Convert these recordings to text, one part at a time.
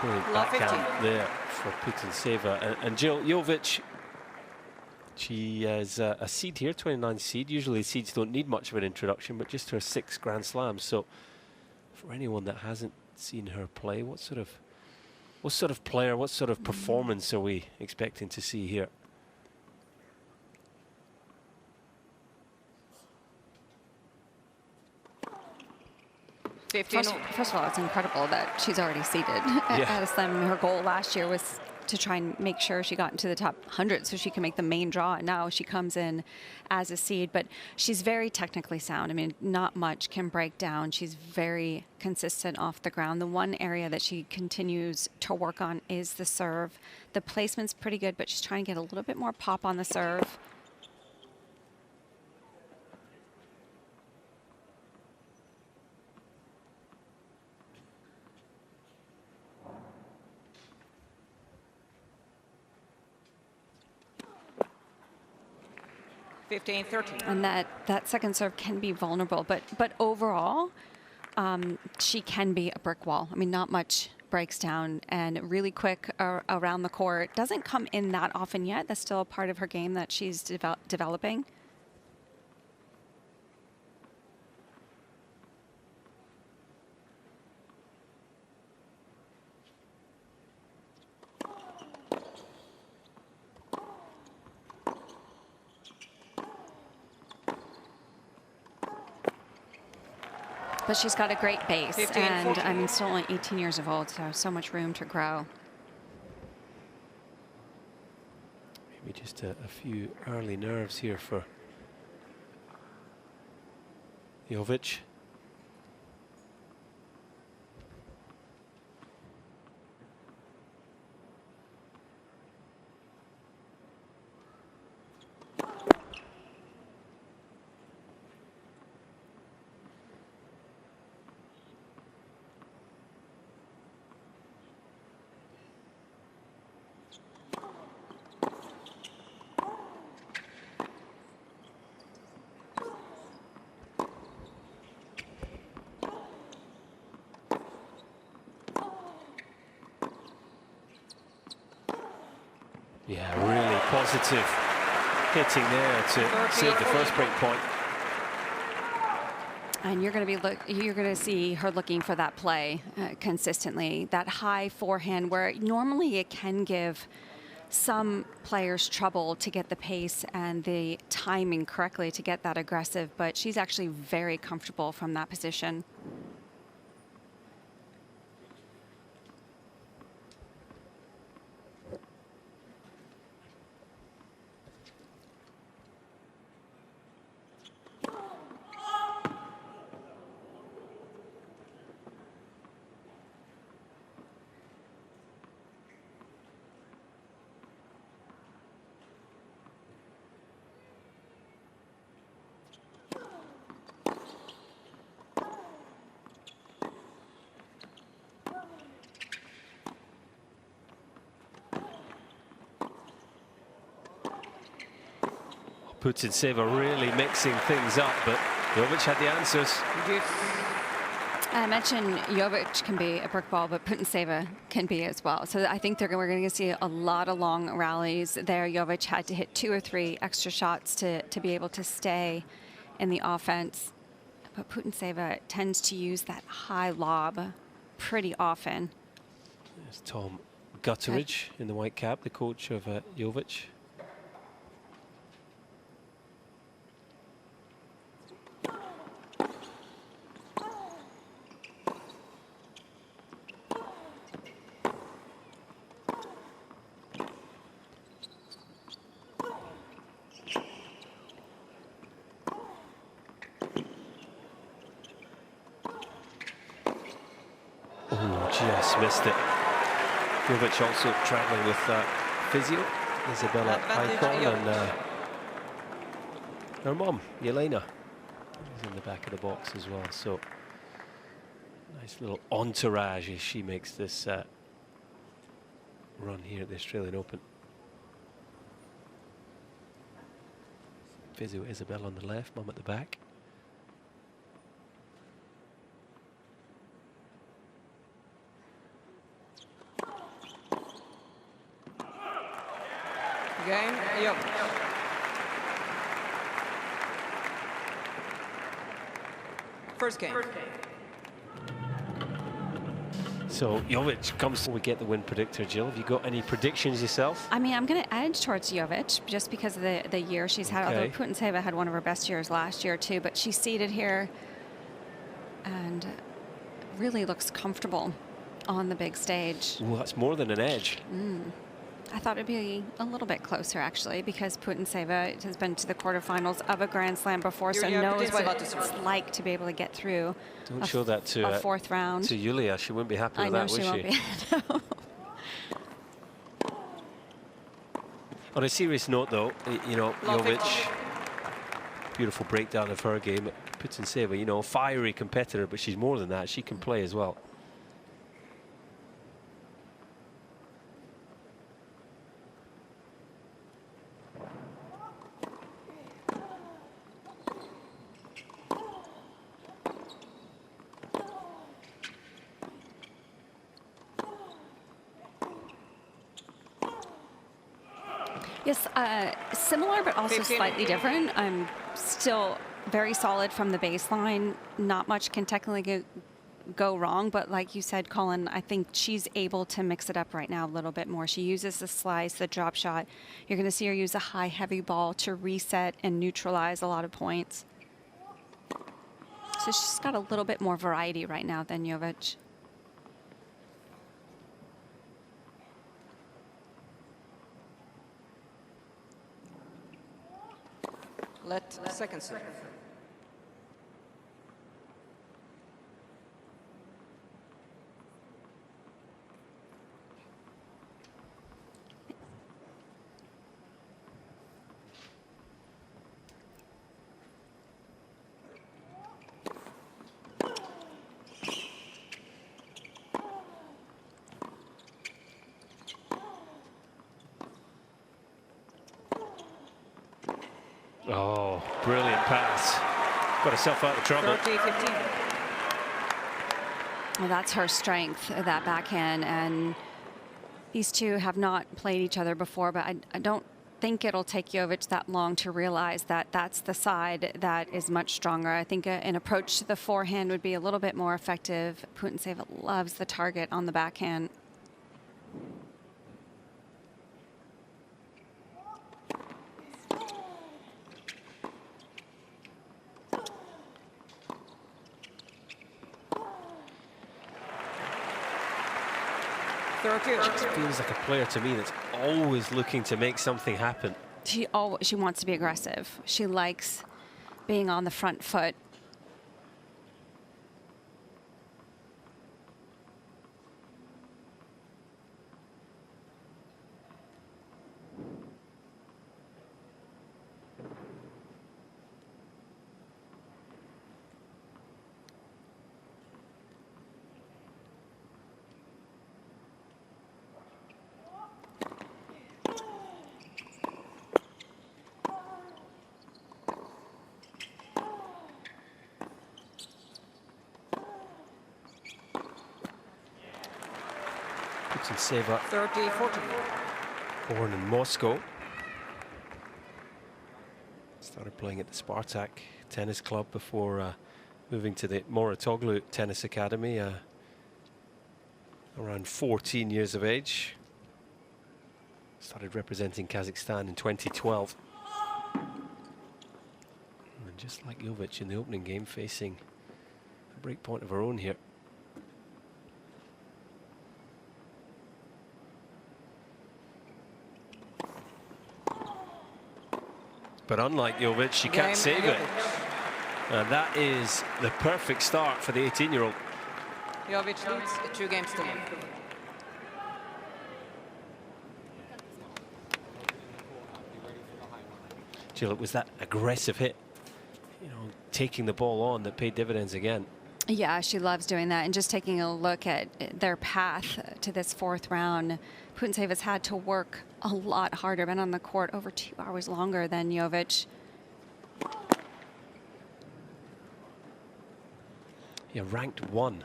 Brilliant backhand there for Putintseva. And Jill, Jovic, she is a seed here, 29 seed. Usually seeds don't need much of an introduction, but just her 6 Grand Slams. So for anyone that hasn't seen her play, what sort of player, what sort of performance are we expecting to see here? First of all, it's incredible that she's already seeded at a slam. Her goal last year was to try and make sure she got into the top 100 so she can make the main draw. And now she comes in as a seed, but she's very technically sound. I mean, not much can break down. She's very consistent off the ground. The one area that she continues to work on is the serve. The placement's pretty good, but she's trying to get a little bit more pop on the serve. And that second serve can be vulnerable, but overall, she can be a brick wall. I mean, not much breaks down, and really quick around the court. Doesn't come in that often yet. That's still a part of her game that she's developing. But she's got a great base, and I mean, still only 18 years of old, so much room to grow. Maybe just a few early nerves here for Jovic. Yeah, really positive hitting there to save the first break point. And you're going to see her looking for that play consistently. That high forehand, where normally it can give some players trouble to get the pace and the timing correctly to get that aggressive, but she's actually very comfortable from that position. Putintseva really mixing things up, but Jovic had the answers. I mentioned Yovic can be a brick wall, but Putintseva can be as well. So I think we're going to see a lot of long rallies there. Jovic had to hit 2 or 3 extra shots to be able to stay in the offense. But Putintseva tends to use that high lob pretty often. There's Tom Gutteridge in the white cap, the coach of Jovic. Just missed it. Jovic also traveling with physio, Isabella Icon, and her mom, Elena, is in the back of the box as well. So nice little entourage as she makes this run here at the Australian Open. Physio Isabella on the left, mum at the back. Game, Yovic. First game. So Jovic comes. We get the win predictor. Jill, have you got any predictions yourself? I mean, I'm going to edge towards Yovic just because of the year she's had. Okay. Although Putintseva had one of her best years last year too, but she's seated here and really looks comfortable on the big stage. Well, that's more than an edge. I thought it'd be a little bit closer actually, because Putintseva has been to the quarterfinals of a Grand Slam before, so Yulia knows what Putintseva it's like to be able to get through. Don't show that to a fourth round. to Yulia. She wouldn't be happy I with know that, she would won't she? be. No. On a serious note, though, you know, Jovic, beautiful breakdown of her game. Putintseva, you know, fiery competitor, but she's more than that. She can play as well. Yes, similar, but also 15. slightly different. I'm still very solid from the baseline. Not much can technically go wrong, but like you said, Colin, I think she's able to mix it up right now a little bit more. She uses the slice, the drop shot. You're going to see her use a high, heavy ball to reset and neutralize a lot of points. So she's got a little bit more variety right now than Jovic. Let second serve. Oh, brilliant pass. Got herself out of trouble. 30-15. Well, that's her strength, that backhand, and these two have not played each other before, but I don't think it'll take Jovic that long to realize that that's the side that is much stronger. I think an approach to the forehand would be a little bit more effective. Putintseva loves the target on the backhand. She feels like a player to me that's always looking to make something happen. She wants to be aggressive. She likes being on the front foot. Putintseva, 30-14. born in Moscow. Started playing at the Spartak Tennis Club before moving to the Moratoglu Tennis Academy around 14 years of age. Started representing Kazakhstan in 2012. And just like Jovic in the opening game, facing a break point of her own here. But unlike Jovic, she can't save it. And that is the perfect start for the 18-year-old. Jovic leads 2 games to 1. Jill, it was that aggressive hit, you know, taking the ball on that paid dividends again. Yeah, she loves doing that. And just taking a look at their path to this fourth round, Putintseva had to work a lot harder, been on the court over 2 hours longer than Jovic. Yeah, ranked 1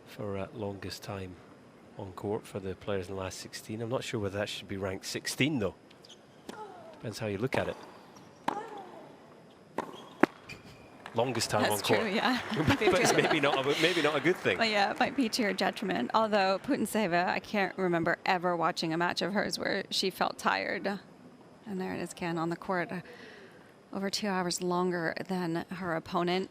for longest time on court for the players in the last 16. I'm not sure whether that should be ranked 16 though. Depends how you look at it. Longest time That's on court. true, yeah. But it's maybe not a good thing. But yeah, it might be to your detriment. Although Putintseva, I can't remember ever watching a match of hers where she felt tired. And there it is again on the court, over 2 hours longer than her opponent.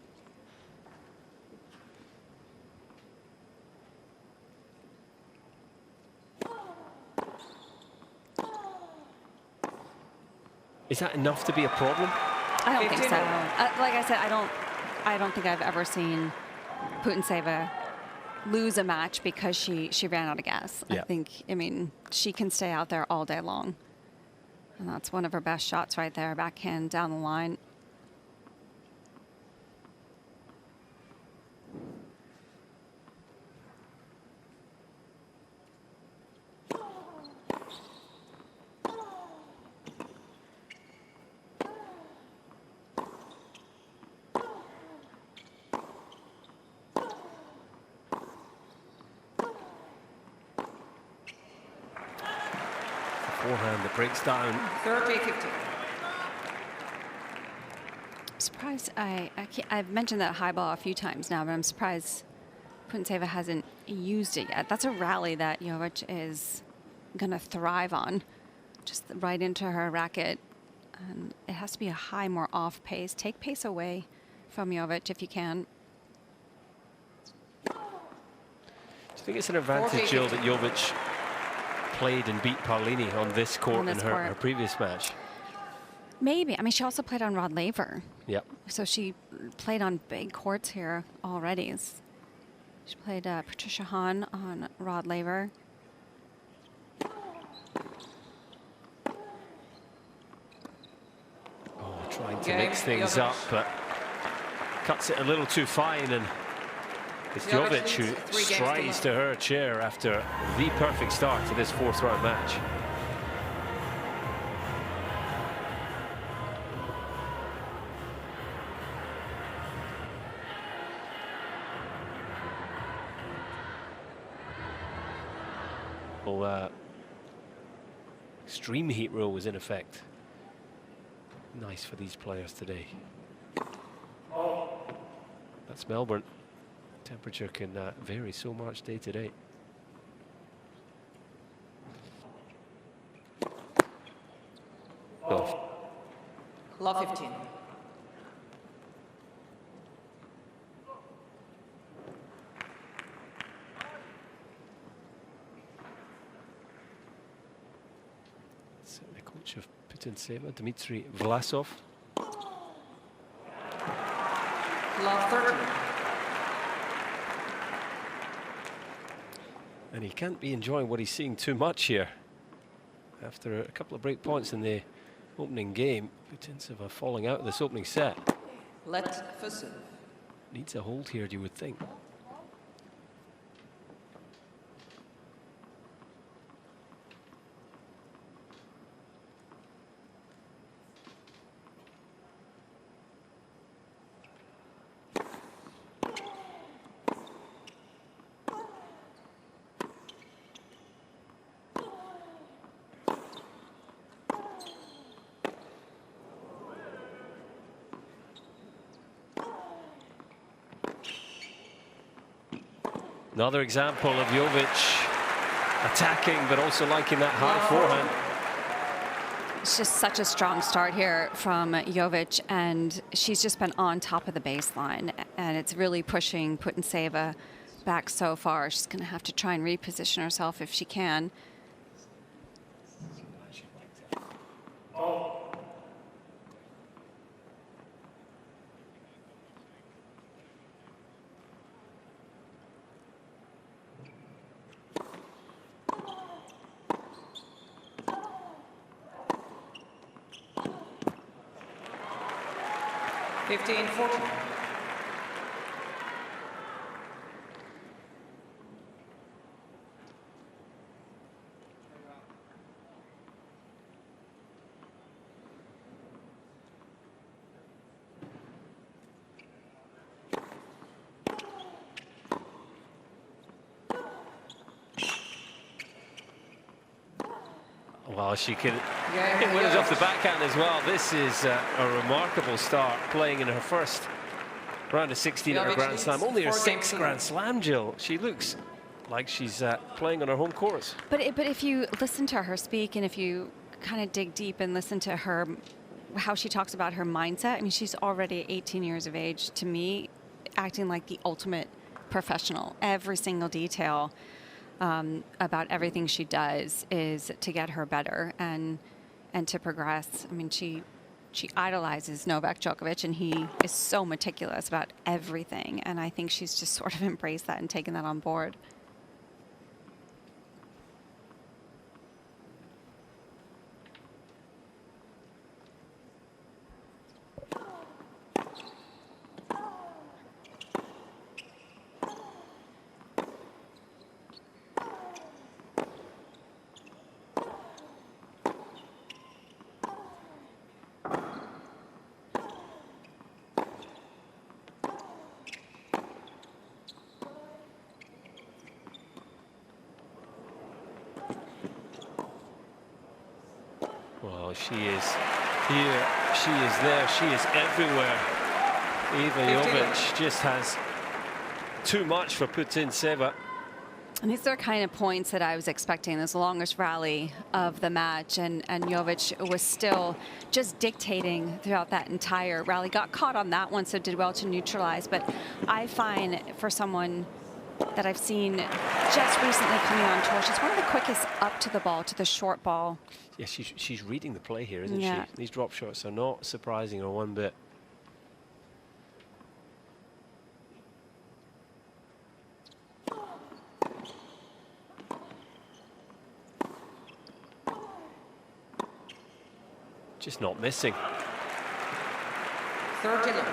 Is that enough to be a problem? I don't think so. Like I said, I don't think I've ever seen Putintseva lose a match because she ran out of gas. Yeah. I mean, she can stay out there all day long. And that's one of her best shots right there, backhand down the line. Forehand that breaks down. 30-15. I'm surprised I've mentioned that high ball a few times now, but I'm surprised Putintseva hasn't used it yet. That's a rally that Jovic is going to thrive on, just right into her racket. And it has to be a high, more off pace. Take pace away from Jovic if you can. Do you think it's an advantage, Jill, that Jovic played and beat Paolini on this court in her previous match? Maybe. I mean, she also played on Rod Laver. Yep. So she played on big courts here already. She played Patricia Hahn on Rod Laver. Oh, trying to mix things up, but cuts it a little too fine, and it's Jovic who strides to her chair after the perfect start to this fourth round match. Well, extreme heat rule was in effect. Nice for these players today. That's Melbourne. Temperature can vary so much day to day. Oh. Love 15. So the coach of Putintseva, Dmitry Vlasov. Love 13. And he can't be enjoying what he's seeing too much here. After a couple of break points in the opening game, Putintseva falling out of this opening set. Let Fussel. Needs a hold here, you would think. Another example of Jovic attacking, but also liking that high forehand. It's just such a strong start here from Jovic, and she's just been on top of the baseline, and it's really pushing Putintseva back so far. She's going to have to try and reposition herself if she can. Well, she can Yeah, hit winners yeah. off the backhand as well. This is a remarkable start, playing in her first round of 16 at her Yovic Grand Slam. leads Only her 4 sixth games to Grand none. Slam, Jill. She looks like she's playing on her home course. But if you listen to her speak, and if you kind of dig deep and listen to her, how she talks about her mindset, I mean, she's already 18 years of age, to me, acting like the ultimate professional. Every single detail about everything she does is to get her better and to progress. I mean, she idolizes Novak Djokovic, and he is so meticulous about everything. And I think she's just sort of embraced that and taken that on board. Well, she is here, she is there, she is everywhere. Iva Jovic just has too much for Putintseva. And these are kind of points that I was expecting. This longest rally of the match, and Jovic was still just dictating throughout that entire rally. Got caught on that one, so did well to neutralize. But I find, for someone that I've seen just recently coming on tour, she's one of the quickest up to the ball, to the short ball. Yeah, she's reading the play here, isn't Yeah. she? These drop shots are not surprising her one bit. Just not missing. 30-11.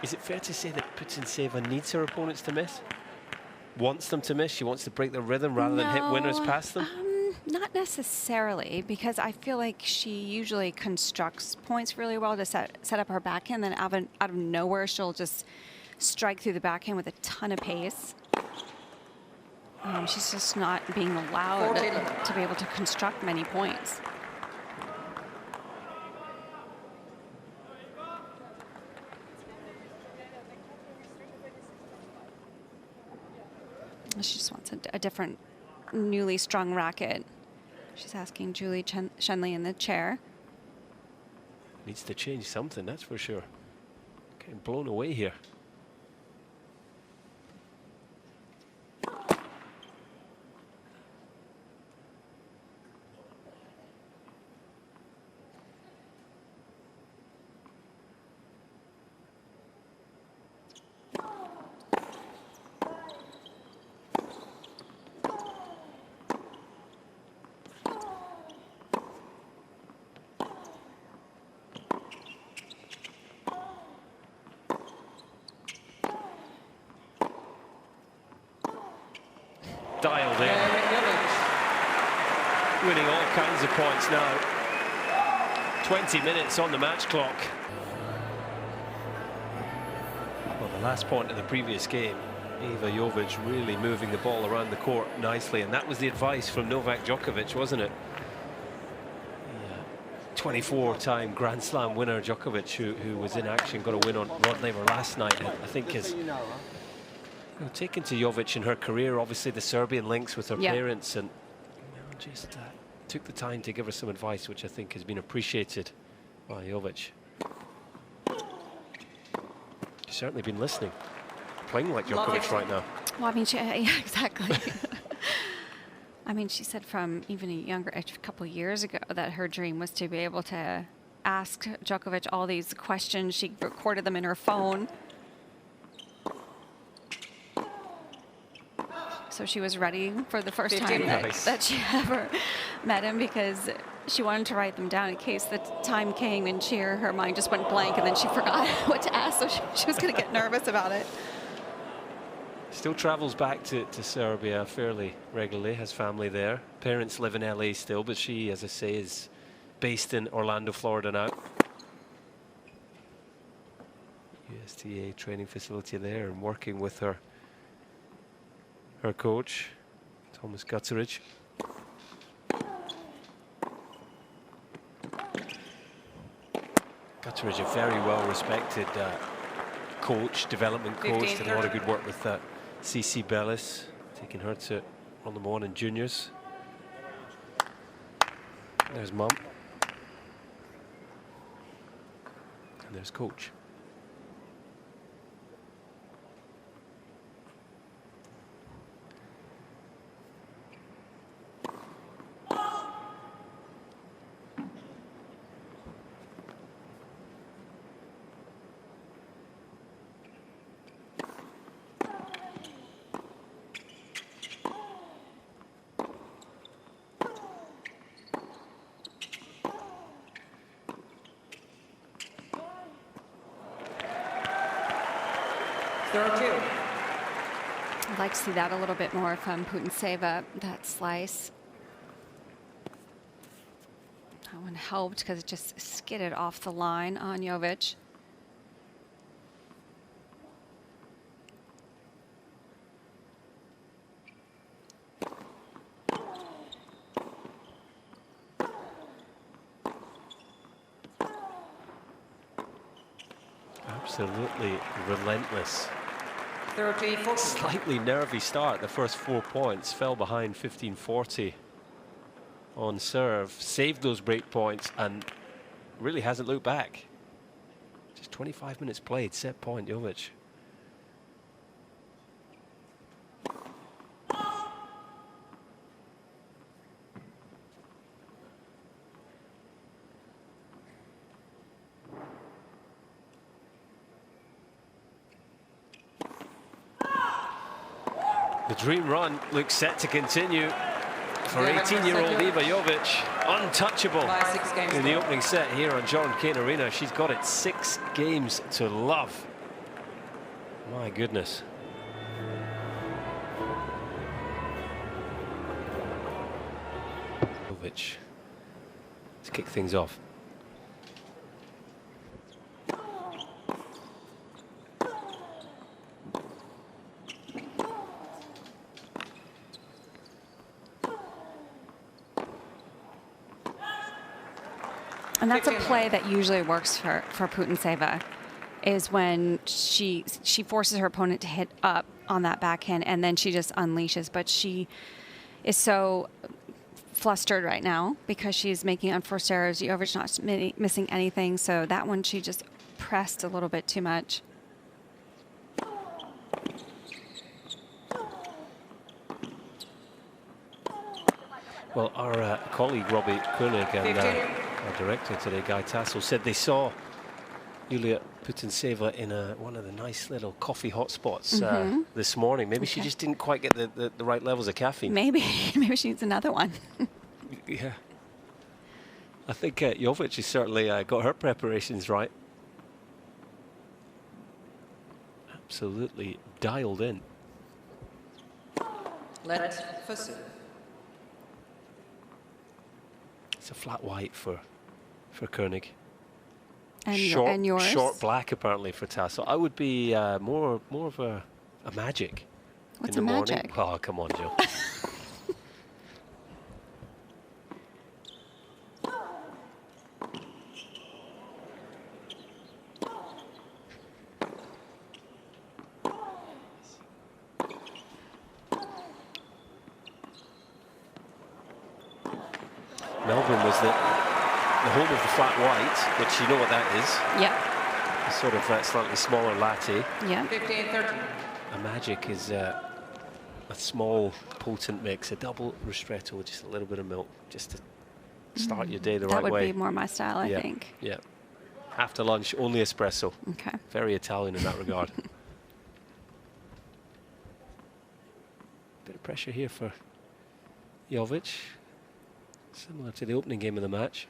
Is it fair to say that Putintseva needs her opponents to miss? Wants them to miss? She wants to break the rhythm rather than hit winners past them? Not necessarily, because I feel like she usually constructs points really well to set up her backhand. Then out of nowhere, she'll just strike through the backhand with a ton of pace. She's just not being allowed to be able to construct many points. She just wants a different, newly strung racket. She's asking Julie Shenley in the chair. Needs to change something, that's for sure. Getting blown away here. Dialed in. Winning all kinds of points now. 20 minutes on the match clock. Well, the last point of the previous game, Iva Jovic really moving the ball around the court nicely, and that was the advice from Novak Djokovic, wasn't it? 24-time Grand Slam winner Djokovic, who was in action, got a win on Rod Laver last night, I think is taken to Jovic in her career, obviously the Serbian links with her parents, and just took the time to give her some advice, which I think has been appreciated by Jovic. She's certainly been listening, playing like Djokovic right now. Well, I mean, yeah, exactly. I mean, she said from even a couple of years ago that her dream was to be able to ask Djokovic all these questions. She recorded them in her phone. So she was ready for the first time that she ever met him, because she wanted to write them down in case the time came and her mind just went blank and then she forgot what to ask, so she was going to get nervous about it. Still travels back to Serbia fairly regularly, has family there. Parents live in LA still, but she, as I say, is based in Orlando, Florida now. USTA training facility there, and working with her coach, Thomas Gutteridge. Gutteridge, a very well-respected coach, development coach. Did a lot of good work with CC Bellis, taking her to on the one in juniors. There's mum. And there's coach. I'd like to see that a little bit more from Putintseva, that slice. That one helped because it just skidded off the line on Yovic. Absolutely relentless. 30-40. Slightly nervy start. The first 4 points, fell behind 15-40 on serve, saved those break points, and really hasn't looked back. Just 25 minutes played, set point, Yovic. The dream run looks set to continue for 18-year-old Iva Jovic. Untouchable in the opening set here on Cain Arena. She's got it 6 games to love. My goodness. Jovic to kick things off. And that's a play that usually works for Putintseva, is when she forces her opponent to hit up on that backhand and then she just unleashes. But she is so flustered right now because she's making unforced errors. Yovic not missing anything, so that one she just pressed a little bit too much. Well, our colleague Robbie Koenig and our director today, Guy Tassel, said they saw Yulia Putintseva in one of the nice little coffee hotspots this morning. Maybe she just didn't quite get the right levels of caffeine. Maybe she needs another one. Yeah. I think Yovic has certainly got her preparations right. Absolutely dialed in. Let Fusu. It's a flat white for Koenig. And short, yours? Short black apparently for Tassel. I would be more of a magic. What's in the a morning. magic? Oh, come on, Jill. Melbourne was the home of the flat white, which you know what that is. Yeah. A sort of slightly smaller latte. Yeah. 15-13. A magic is a small, potent mix, a double ristretto with just a little bit of milk, just to start your day the right way. That would be more my style, I think. Yeah. After lunch, only espresso. Okay. Very Italian in that regard. Bit of pressure here for Jovic. Similar to the opening game of the match.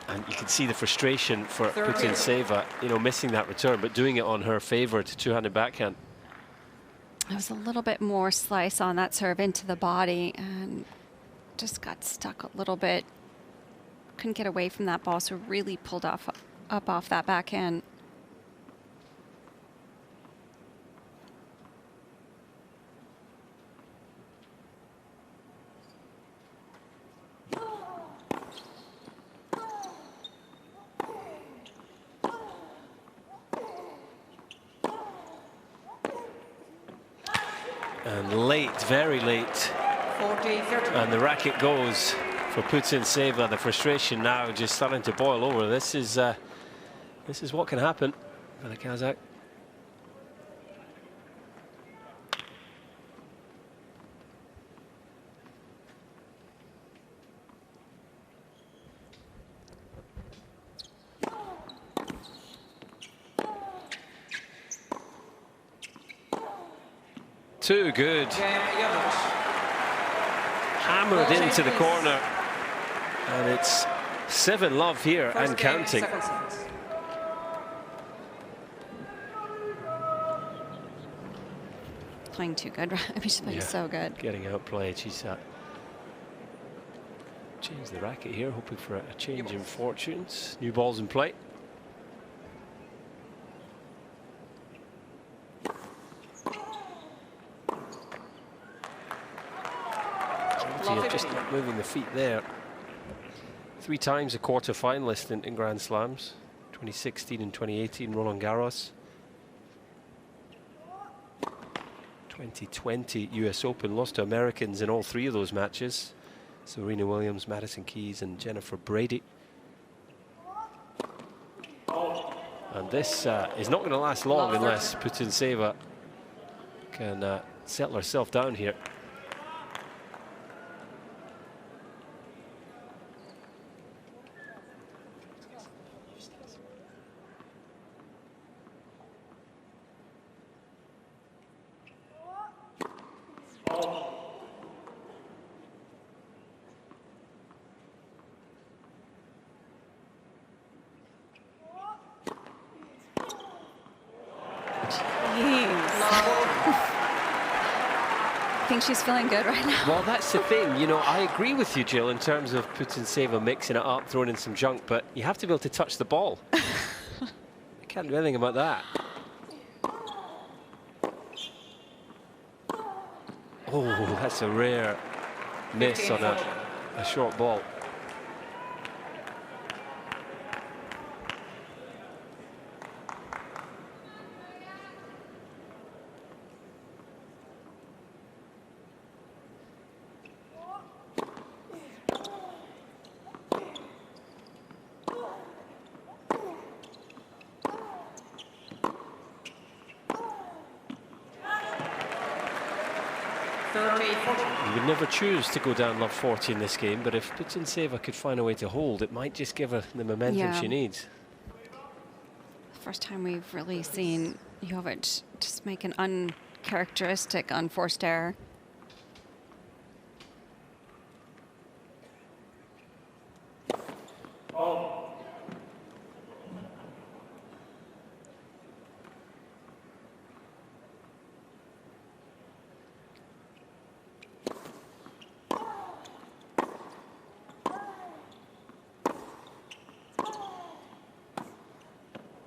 And you can see the frustration for Putintseva, you know, missing that return, but doing it on her favoured two-handed backhand. There was a little bit more slice on that serve into the body and just got stuck a little bit. Couldn't get away from that ball, so really pulled up off that backhand. And late, very late. 40-30. And the racket goes for Putintseva. The frustration now just starting to boil over. This is what can happen for the Kazakh. Too good. Hammered into the corner. And it's 7-love here and counting. Playing too good. I mean, she's playing so good. Getting outplayed. She's changed the racket here, hoping for a change in fortunes. New balls in play. Just not moving the feet there. 3 times a quarter-finalist in Grand Slams. 2016 and 2018 Roland Garros. 2020 US Open, lost to Americans in all 3 of those matches. Serena Williams, Madison Keys and Jennifer Brady. And this is not going to last long unless Putintseva can settle herself down here. I think she's feeling good right now. Well, that's the thing. You know, I agree with you, Jill, in terms of Putintseva mixing it up, throwing in some junk, but you have to be able to touch the ball. You can't do anything about that. Oh, that's a rare miss on a short ball. You would never choose to go down love 40 in this game, but if Putintseva could find a way to hold, it might just give her the momentum she needs. First time we've really seen Jovic just make an uncharacteristic unforced error.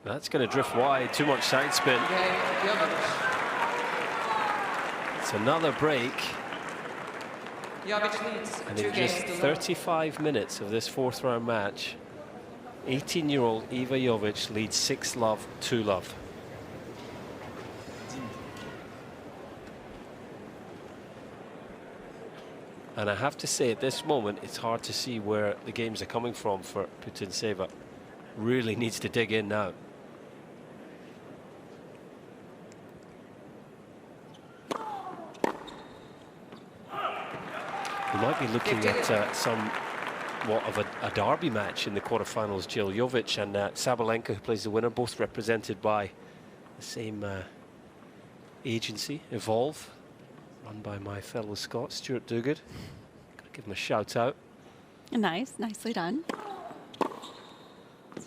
That's going to drift wide, too much side spin. It's another break. And in just 35 minutes of this 4th round match, 18-year-old Iva Jovic leads 6-love, 2-love. And I have to say, at this moment, it's hard to see where the games are coming from for Putintseva. Really needs to dig in now. We might be looking at somewhat of a derby match in the quarterfinals. Jill, Yovic and Sabalenka, who plays the winner, both represented by the same agency, Evolve, run by my fellow Scot, Stuart Duguid. Gotta give him a shout out. Nicely done.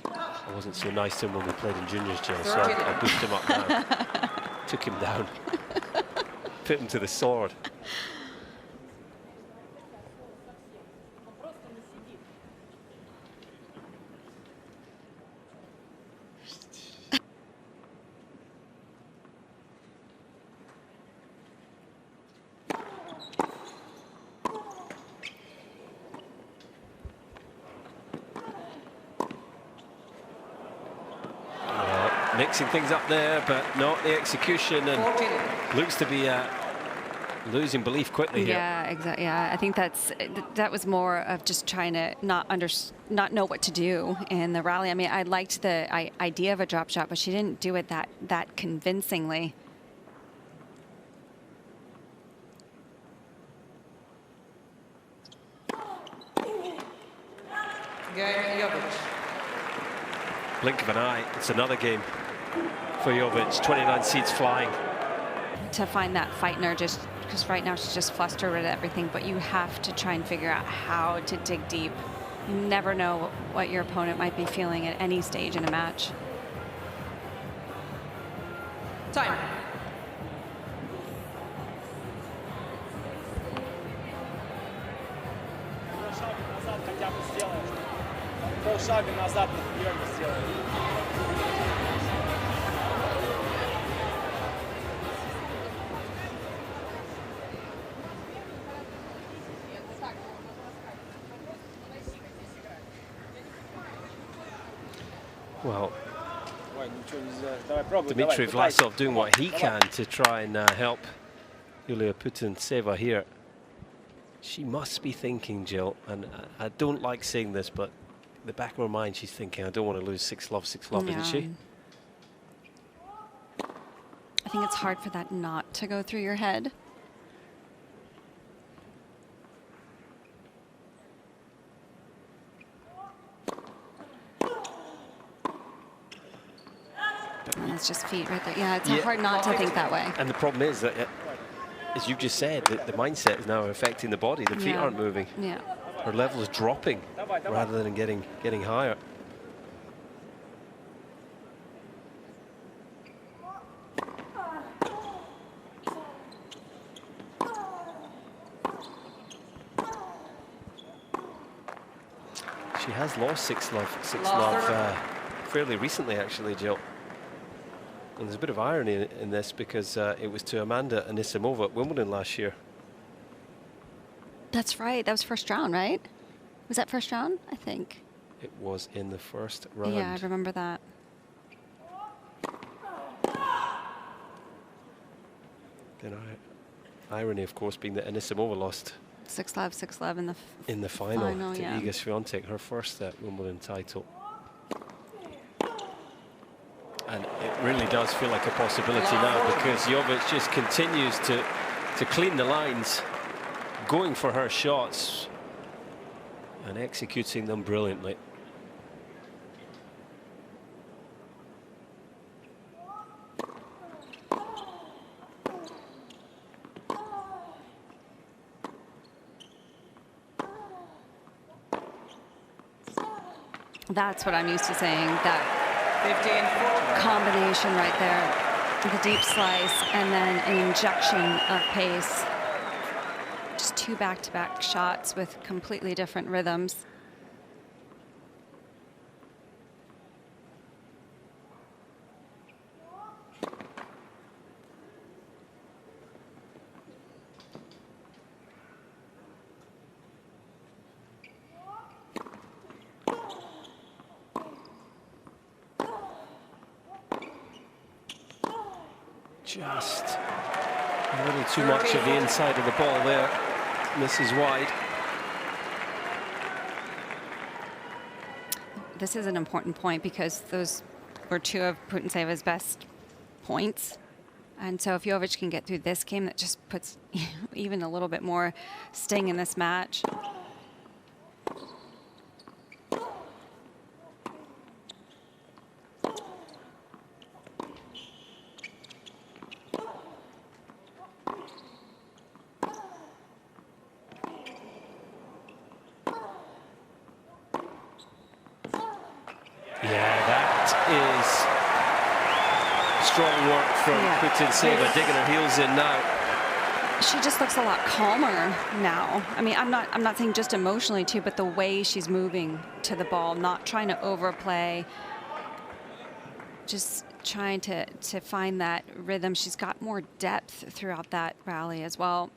I wasn't so nice to him when we played in juniors, Jill, so I'll boost him up now. Took him down. Put him to the sword. Mixing things up there, but not the execution, and looks to be losing belief quickly here. Yeah, exactly. Yeah, I think that was more of just trying to not know what to do in the rally. I mean, I liked the idea of a drop shot, but she didn't do it that convincingly. Game, Yovic. Blink of an eye, it's another game for Jovic. 29 seeds flying. To find that fight in her, just because right now she's just flustered with everything, but you have to try and figure out how to dig deep. You never know what your opponent might be feeling at any stage in a match. Time. Полшага назад, например, сделаем. Well, Ой, ничего нельзя. Давай пробуй. Dmitry Vlasov doing what he can to try and help Yulia Putintseva here. She must be thinking, Jill, and I don't like saying this, but in the back of her mind, she's thinking, I don't want to lose 6-love, isn't she? I think it's hard for that not to go through your head. It's just feet right there. Yeah, it's hard not to think that way. And the problem is that, as you've just said, the mindset is now affecting the body. The feet aren't moving. Yeah. Her level is dropping rather than getting higher. She has lost 6-love fairly recently, actually, Jill. And there's a bit of irony in this because it was to Amanda Anisimova at Wimbledon last year. That's right. That was first round, right? Was that first round? I think. It was in the first round. Yeah, I remember that. Then irony, of course, being that Anisimova lost 6-love in the final to yeah. Iga Swiatek, her first Wimbledon title. And it really does feel like a possibility now because Jovic just continues to clean the lines, going for her shots and executing them brilliantly. That's what I'm used to saying, that 15-14. combination right there, the deep slice and then an injection of pace. Just two back-to-back shots with completely different rhythms. Just a little too much of the inside of the ball there. Misses wide. This is an important point because those were two of Putintseva's best points. And so if Jovic can get through this game, that just puts even a little bit more sting in this match. Strong work from Putintseva, digging her heels in now. She just looks a lot calmer now. I mean, I'm not saying just emotionally too, but the way she's moving to the ball, not trying to overplay, just trying to find that rhythm. She's got more depth throughout that rally as well.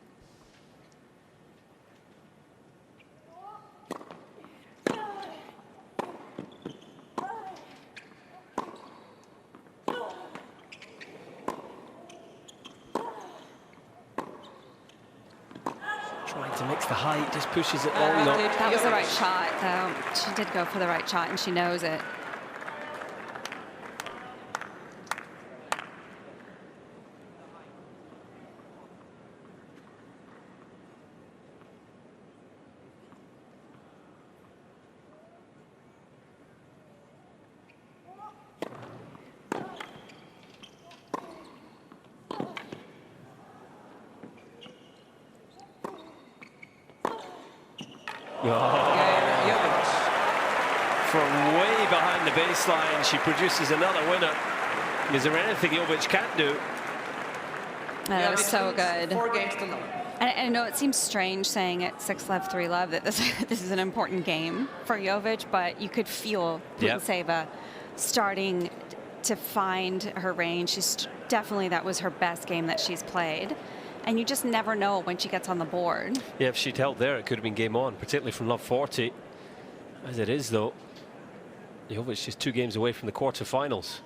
Trying to mix the height, just pushes it long. No. That was the right shot, though. She did go for the right shot, and she knows it. Yovic. From way behind the baseline, she produces another winner. Is there anything Jovic can't do? That was so Yovic good. 4 games to none. I know it seems strange saying at 6-love, 3-love that this is an important game for Jovic, but you could feel Putintseva starting to find her range. She's definitely, that was her best game that she's played. And you just never know when she gets on the board. Yeah, if she'd held there, it could have been game on, particularly from love 40. As it is, though, Jovic just 2 games away from the quarterfinals.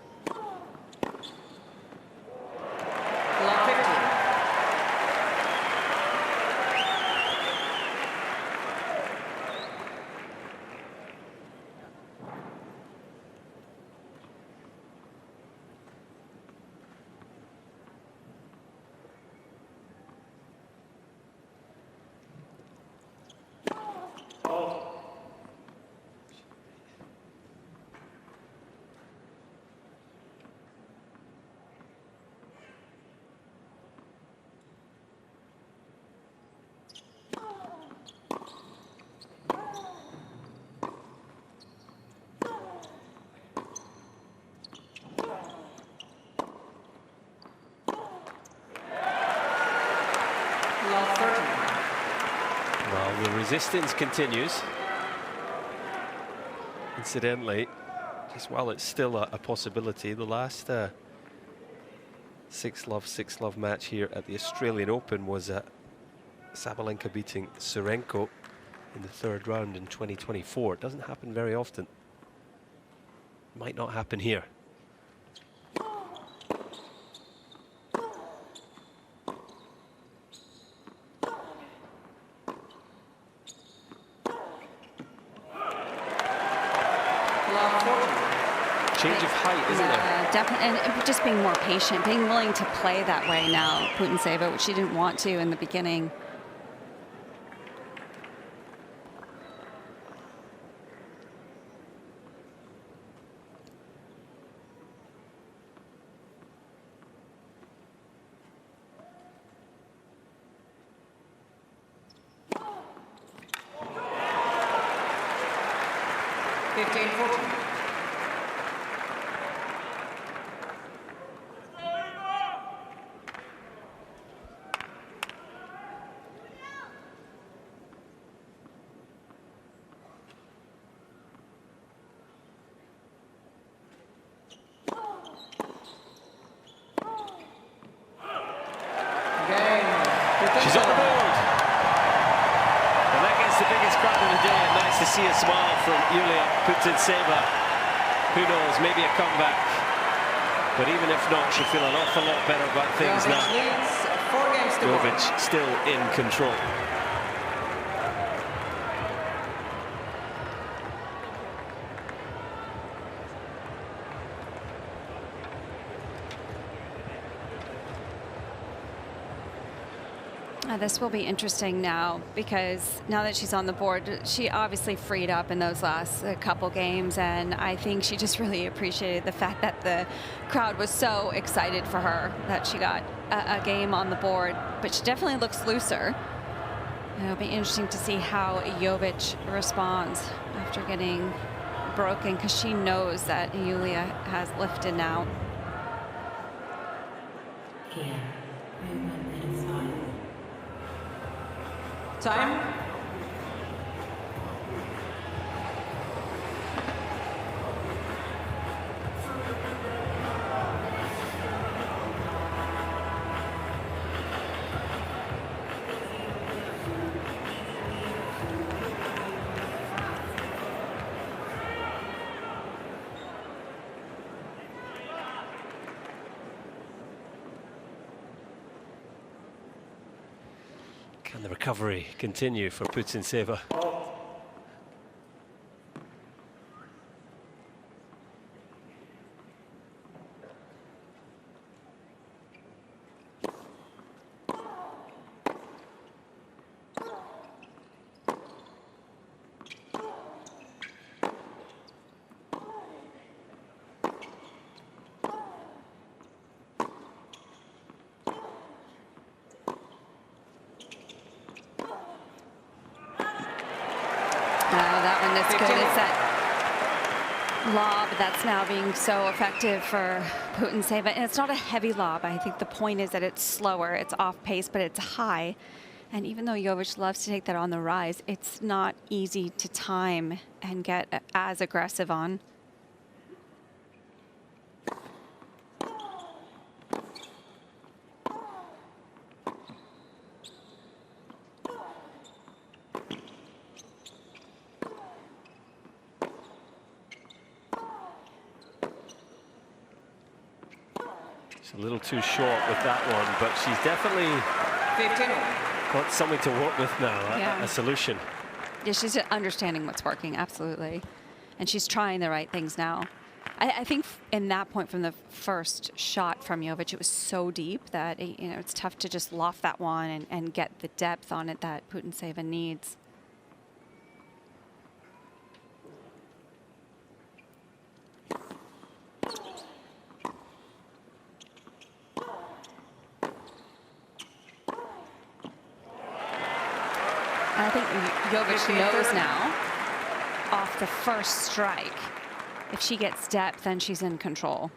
Love 50. Well, the resistance continues. Incidentally, just while it's still a possibility, the last 6-love match here at the Australian Open was Sabalenka beating Serenko in the 3rd round in 2024. It doesn't happen very often. Might not happen here. Change of height, isn't there? Definitely, and just being more patient, being willing to play that way now, Putintseva, which she didn't want to in the beginning. She's on the board. And that gets the biggest crowd of the day. And nice to see a smile from Yulia Putintseva. Who knows, maybe a comeback. But even if not, she'll feel an awful lot better about things now. Yovic still in control. This will be interesting now, because now that she's on the board, she obviously freed up in those last couple games, and I think she just really appreciated the fact that the crowd was so excited for her that she got a game on the board. But she definitely looks looser. And it'll be interesting to see how Yovic responds after getting broken, because she knows that Yulia has lifted now. Time. Can the recovery continue for Putintseva? That one is good. It's that lob that's now being so effective for Putintseva. And it's not a heavy lob. I think the point is that it's slower. It's off pace, but it's high. And even though Jovic loves to take that on the rise, it's not easy to time and get as aggressive on. A little too short with that one, but she's definitely 15. got something to work with now, Yeah. a solution. Yeah, she's understanding what's working, absolutely. And she's trying the right things now. I think in that point from the first shot from Jovic, it was so deep that it's tough to just loft that one and get the depth on it that Putintseva needs. I think Jovic knows now, off the first strike, if she gets depth, then she's in control.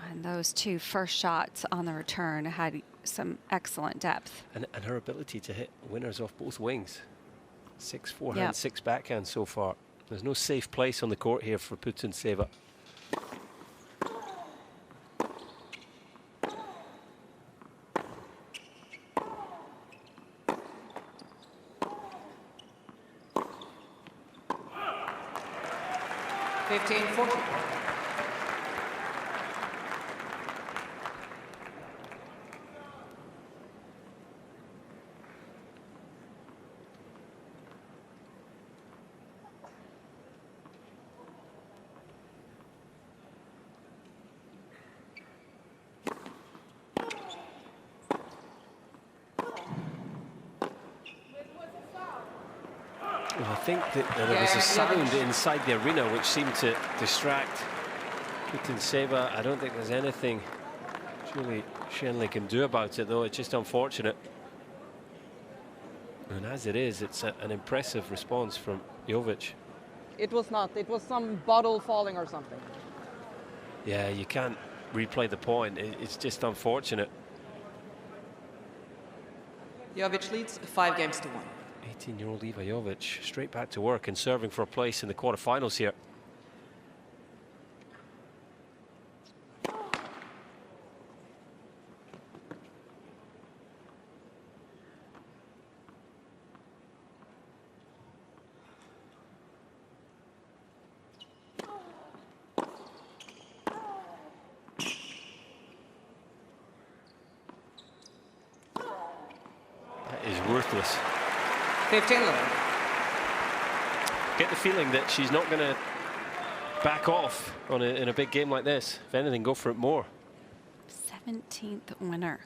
And those two first shots on the return had some excellent depth. And her ability to hit winners off both wings. 6 forehand, 6 backhand so far. There's no safe place on the court here for Putintseva. Well, I think that there was a sound inside the arena which seemed to distract Putintseva. I don't think there's anything Julie Shenley can do about it, though. It's just unfortunate. And as it is, it's an impressive response from Jovic. It was not. It was some bottle falling or something. Yeah, you can't replay the point. It's just unfortunate. Jovic leads 5 games to 1. 18-year-old Iva Jovic straight back to work and serving for a place in the quarterfinals here. That is worthless. 15 love. Get the feeling that she's not going to back off in a big game like this. If anything, go for it more. 17th winner.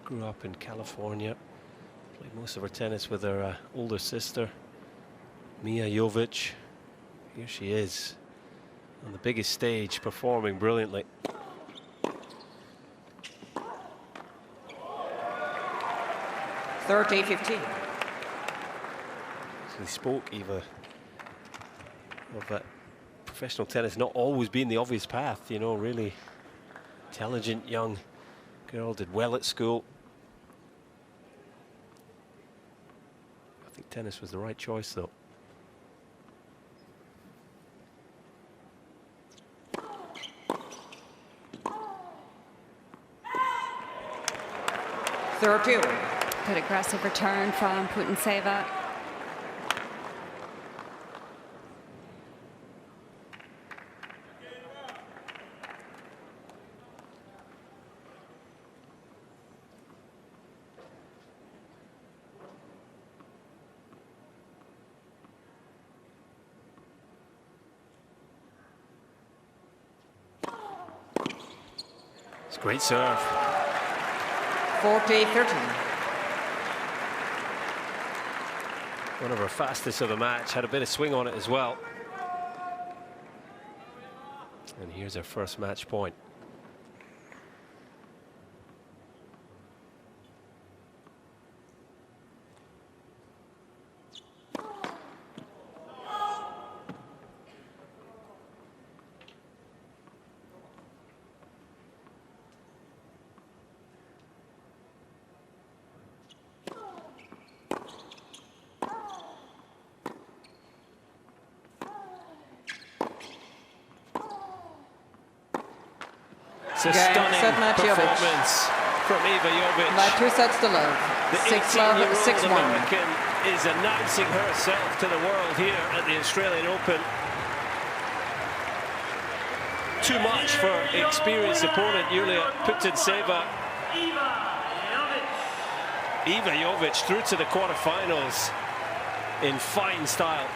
Grew up in California. Played most of her tennis with her older sister, Mia Jovic. Here she is on the biggest stage, performing brilliantly. (30-15). So they spoke, Eva, of professional tennis not always been the obvious path, you know, really intelligent young girl, did well at school. I think tennis was the right choice though. Third two. Good aggressive return from Putintseva. It's a great serve. 40-13. One of her fastest of the match, had a bit of swing on it as well. And here's her first match point. It's a stunning performance from Iva Jovic. By 2 sets to love. The 6-love, 6-1. American is announcing herself to the world here at the Australian Open. Too much for experienced opponent Yulia Putintseva. Iva Jovic through to the quarterfinals in fine style.